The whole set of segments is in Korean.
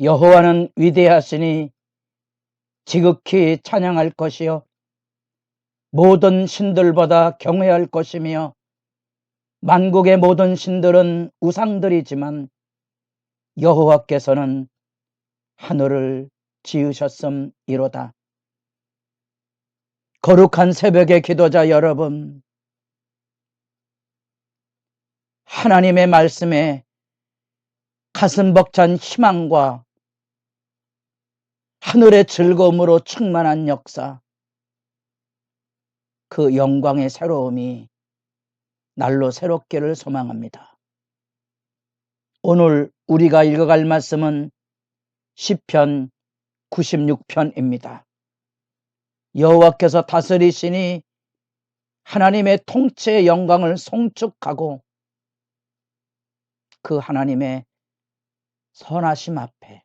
여호와는 위대하시니 지극히 찬양할 것이요 모든 신들보다 경외할 것이며 만국의 모든 신들은 우상들이지만 여호와께서는 하늘을 지으셨음이로다. 거룩한 새벽의 기도자 여러분, 하나님의 말씀에 가슴 벅찬 희망과 하늘의 즐거움으로 충만한 역사, 그 영광의 새로움이 날로 새롭기를 소망합니다. 오늘 우리가 읽어갈 말씀은 시편 96편입니다. 여호와께서 다스리시니 하나님의 통치의 영광을 송축하고 그 하나님의 선하심 앞에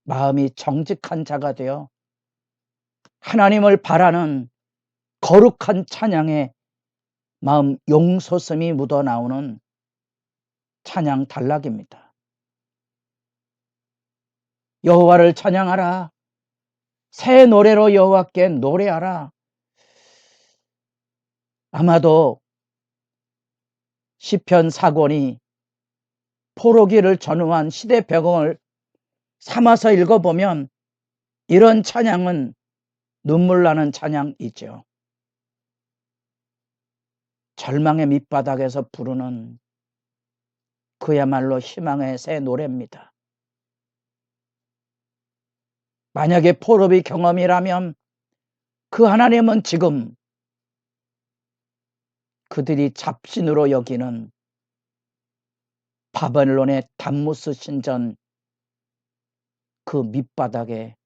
마음이 정직한 자가 되어 하나님을 바라는 거룩한 찬양에 마음 용솟음이 묻어나오는 찬양 단락입니다. 여호와를 찬양하라. 새 노래로 여호와께 노래하라. 아마도 시편 사권이 포로기를 전후한 시대 배경을 삼아서 읽어보면 이런 찬양은 눈물 나는 찬양이죠. 절망의 밑바닥에서 부르는 그야말로 희망의 새 노래입니다. 만약에 포로비 경험이라면 그 하나님은 지금 그들이 잡신으로 여기는 바벨론의 담무스 신전 그 밑바닥에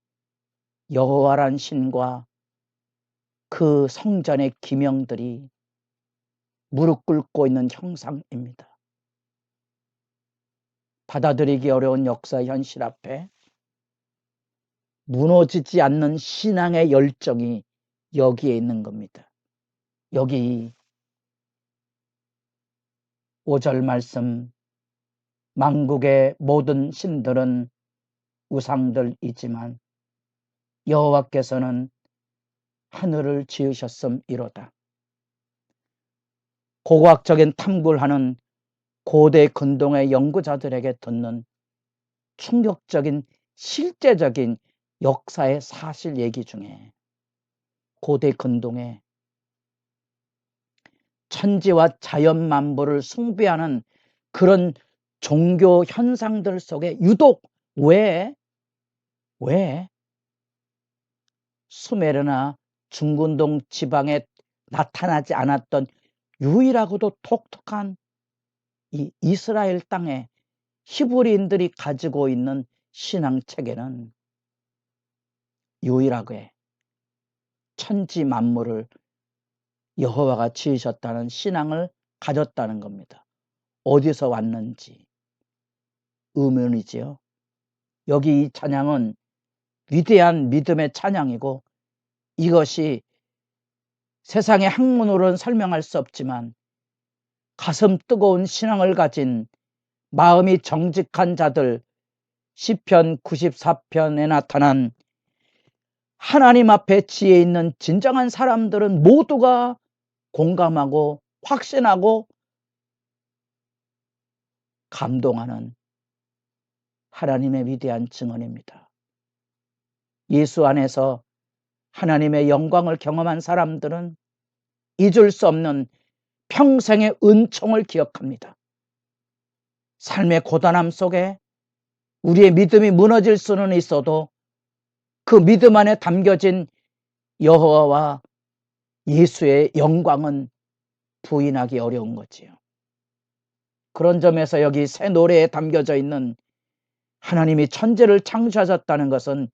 여호와란 신과 그 성전의 기명들이 무릎 꿇고 있는 형상입니다. 받아들이기 어려운 역사 현실 앞에 무너지지 않는 신앙의 열정이 여기에 있는 겁니다. 여기 5절 말씀, 만국의 모든 신들은 우상들이지만 여호와께서는 하늘을 지으셨음이로다. 고고학적인 탐구를 하는 고대 근동의 연구자들에게 듣는 충격적인 실제적인 역사의 사실 얘기 중에 고대 근동에 천지와 자연 만물을 숭배하는 그런 종교 현상들 속에 유독 왜 수메르나 중근동 지방에 나타나지 않았던 유일하고도 독특한 이 이스라엘 땅에 히브리인들이 가지고 있는 신앙체계는 유일하게 천지 만물을 여호와가 지으셨다는 신앙을 가졌다는 겁니다. 어디서 왔는지 의문이지요. 여기 이 찬양은 위대한 믿음의 찬양이고 이것이 세상의 학문으로는 설명할 수 없지만 가슴 뜨거운 신앙을 가진 마음이 정직한 자들 시편 94편에 나타난 하나님 앞에 지혜 있는 진정한 사람들은 모두가 공감하고 확신하고 감동하는 하나님의 위대한 증언입니다. 예수 안에서 하나님의 영광을 경험한 사람들은 잊을 수 없는 평생의 은총을 기억합니다. 삶의 고단함 속에 우리의 믿음이 무너질 수는 있어도 그 믿음 안에 담겨진 여호와와 예수의 영광은 부인하기 어려운 거지요. 그런 점에서 여기 새 노래에 담겨져 있는 하나님이 천지를 창조하셨다는 것은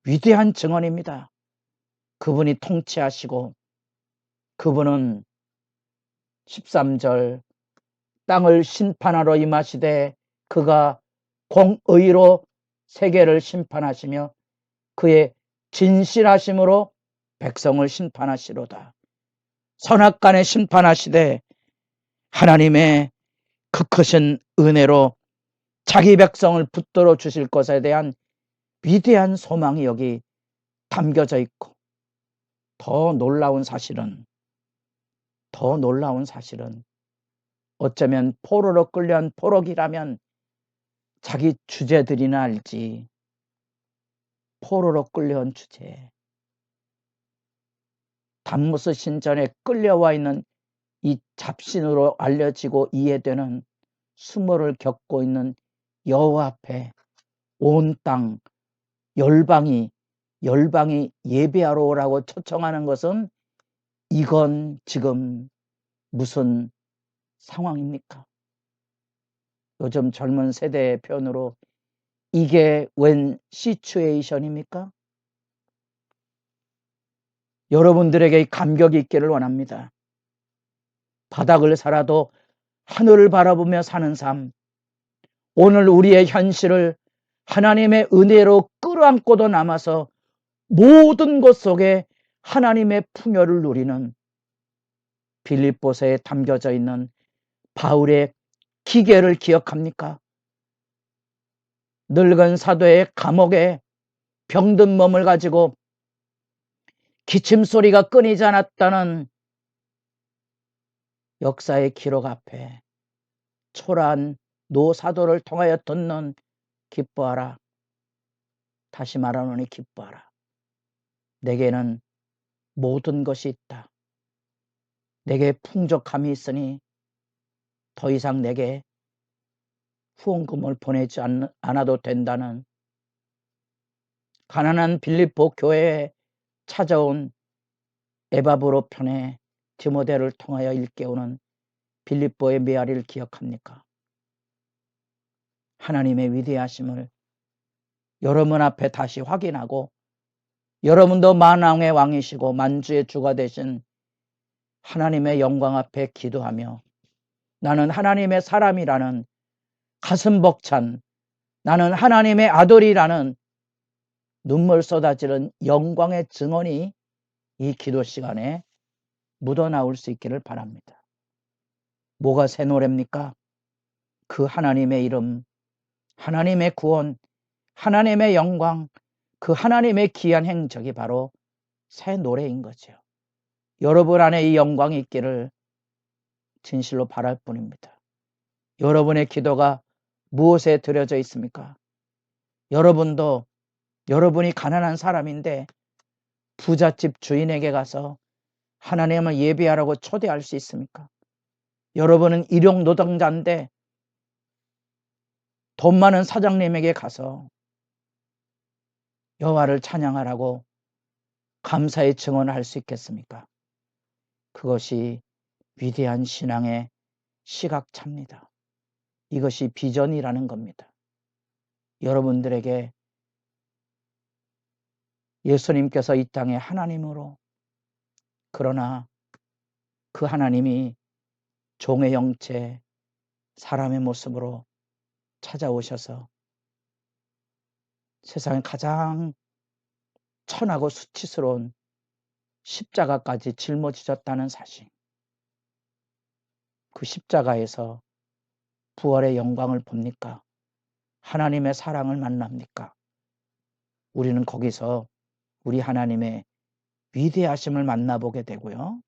위대한 증언입니다. 그분이 통치하시고 그분은 13절 땅을 심판하러 임하시되 그가 공의로 세계를 심판하시며 그의 진실하심으로 백성을 심판하시로다. 선악간에 심판하시되 하나님의 그 크신 은혜로 자기 백성을 붙들어 주실 것에 대한 위대한 소망이 여기 담겨져 있고, 더 놀라운 사실은 어쩌면 포로로 끌려온 포로기라면 자기 주제들이나 알지, 포로로 끌려온 주제, 담무스 신전에 끌려와 있는 이 잡신으로 알려지고 이해되는 수모를 겪고 있는 여호와 앞에 온 땅 열방이 예배하러 오라고 초청하는 것은, 이건 지금 무슨 상황입니까? 요즘 젊은 세대의 표현으로 이게 웬 시츄에이션입니까? 여러분들에게 감격이 있기를 원합니다. 바닥을 살아도 하늘을 바라보며 사는 삶, 오늘 우리의 현실을 하나님의 은혜로 끌어안고도 남아서 모든 것 속에 하나님의 풍요를 누리는 빌립보서에 담겨져 있는 바울의 기계를 기억합니까? 늙은 사도의 감옥에 병든 몸을 가지고 기침소리가 끊이지 않았다는 역사의 기록 앞에 초라한 노사도를 통하여 듣는 기뻐하라. 다시 말하노니 기뻐하라. 내게는 모든 것이 있다. 내게 풍족함이 있으니 더 이상 내게 후원금을 보내지 않아도 된다는, 가난한 빌립보 교회에 찾아온 에바브로 편의 디모데를 통하여 일깨우는 빌립보의 메아리를 기억합니까? 하나님의 위대하심을 여러분 앞에 다시 확인하고, 여러분도 만왕의 왕이시고 만주의 주가 되신 하나님의 영광 앞에 기도하며, 나는 하나님의 사람이라는 가슴 벅찬, 나는 하나님의 아들이라는 눈물 쏟아지는 영광의 증언이 이 기도 시간에 묻어나올 수 있기를 바랍니다. 뭐가 새 노래입니까? 그 하나님의 이름, 하나님의 구원, 하나님의 영광, 그 하나님의 귀한 행적이 바로 새 노래인 거죠. 여러분 안에 이 영광이 있기를 진실로 바랄 뿐입니다. 여러분의 기도가 무엇에 드려져 있습니까? 여러분도 여러분이 가난한 사람인데 부잣집 주인에게 가서 하나님을 예배하라고 초대할 수 있습니까? 여러분은 일용 노동자인데 돈 많은 사장님에게 가서 여호와를 찬양하라고 감사의 증언을 할 수 있겠습니까? 그것이 위대한 신앙의 시각차입니다. 이것이 비전이라는 겁니다. 여러분들에게 예수님께서 이 땅에 하나님으로, 그러나 그 하나님이 종의 형체, 사람의 모습으로 찾아오셔서 세상에 가장 천하고 수치스러운 십자가까지 짊어지셨다는 사실, 그 십자가에서 부활의 영광을 봅니까? 하나님의 사랑을 만납니까? 우리는 거기서 우리 하나님의 위대하심을 만나보게 되고요,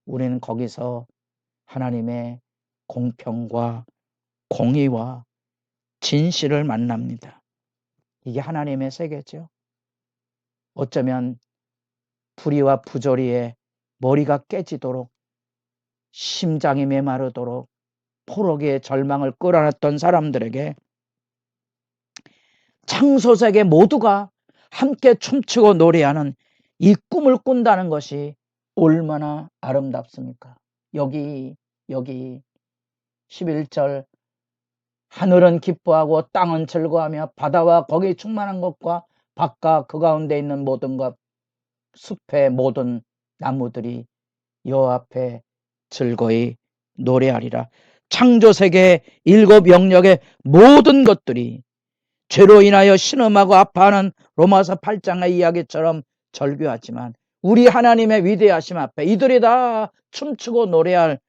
우리는 거기서 하나님의 공평과 공의와 진실을 만납니다. 이게 하나님의 세계죠. 어쩌면 불의와 부조리에 머리가 깨지도록, 심장이 메마르도록 포로기의 절망을 끌어안았던 사람들에게 창조세계 모두가 함께 춤추고 노래하는 이 꿈을 꾼다는 것이 얼마나 아름답습니까? 여기 11절, 하늘은 기뻐하고 땅은 즐거워하며 바다와 거기 충만한 것과 밭과 그 가운데 있는 모든 것, 숲의 모든 나무들이 여호와 앞에 즐거이 노래하리라. 창조세계의 7 영역의 모든 것들이 죄로 인하여 신음하고 아파하는 로마서 8장의 이야기처럼 절규하지만, 우리 하나님의 위대하심 앞에 이들이 다 춤추고 노래할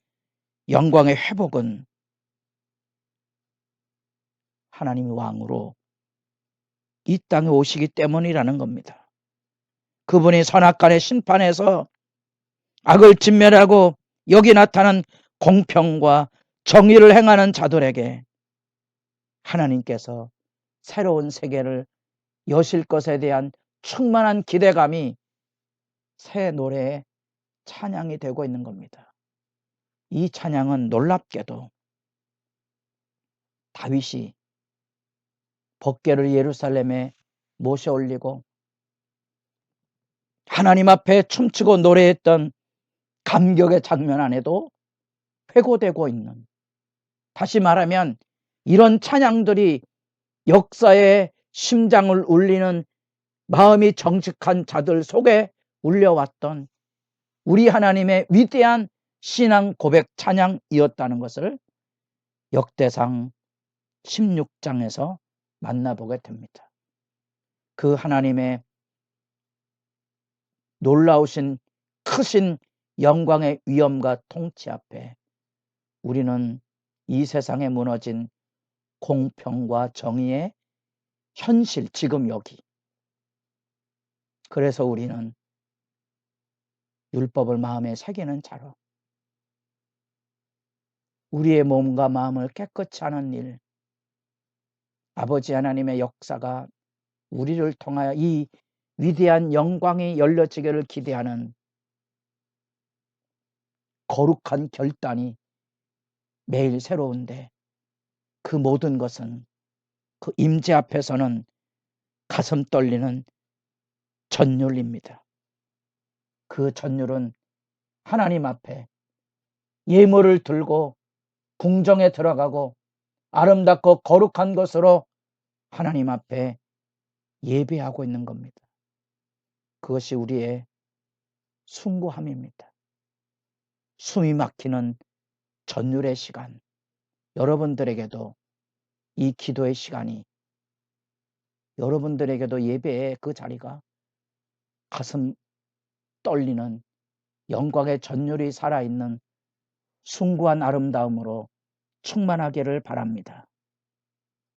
영광의 회복은 하나님이 왕으로 이 땅에 오시기 때문이라는 겁니다. 그분이 선악간의 심판에서 악을 진멸하고 여기 나타난 공평과 정의를 행하는 자들에게 하나님께서 새로운 세계를 여실 것에 대한 충만한 기대감이 새 노래의 찬양이 되고 있는 겁니다. 이 찬양은 놀랍게도 다윗이 법궤를 예루살렘에 모셔 올리고 하나님 앞에 춤추고 노래했던 감격의 장면 안에도 회고되고 있는, 다시 말하면 이런 찬양들이 역사의 심장을 울리는 마음이 정직한 자들 속에 울려왔던 우리 하나님의 위대한 신앙 고백 찬양이었다는 것을 역대상 16장에서 만나보게 됩니다. 그 하나님의 놀라우신 크신 영광의 위엄과 통치 앞에 우리는 이 세상에 무너진 공평과 정의의 현실, 지금 여기, 그래서 우리는 율법을 마음에 새기는 자로 우리의 몸과 마음을 깨끗이 하는 일, 아버지 하나님의 역사가 우리를 통하여 이 위대한 영광이 열려지기를 기대하는 거룩한 결단이 매일 새로운데, 그 모든 것은 그 임재 앞에서는 가슴 떨리는 전율입니다. 그 전율은 하나님 앞에 예물을 들고 궁정에 들어가고 아름답고 거룩한 것으로 하나님 앞에 예배하고 있는 겁니다. 그것이 우리의 숭고함입니다. 숨이 막히는 전율의 시간, 여러분들에게도 이 기도의 시간이, 여러분들에게도 예배의 그 자리가 가슴 떨리는 영광의 전율이 살아있는 숭고한 아름다움으로 충만하기를 바랍니다.